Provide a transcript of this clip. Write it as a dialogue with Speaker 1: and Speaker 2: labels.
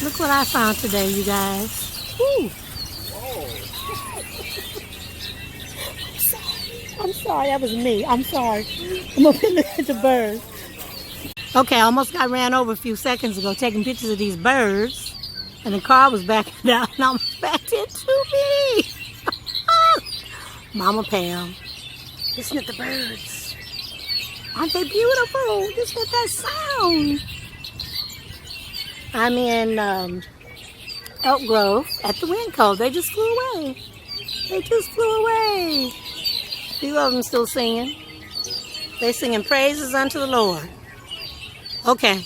Speaker 1: Look what I found today, you guys. Woo. I'm sorry, that was me. I'm sorry. I'm up in the birds. Okay, I almost got ran over a few seconds ago taking pictures of these birds. And the car was backing down and I was backed into me. Mama Pam. Listen to the birds. Aren't they beautiful? Listen to that sound. I'm in Elk Grove at the Wind Cove. They just flew away. They just flew away. A few of them still singing. They singing praises unto the Lord. Okay.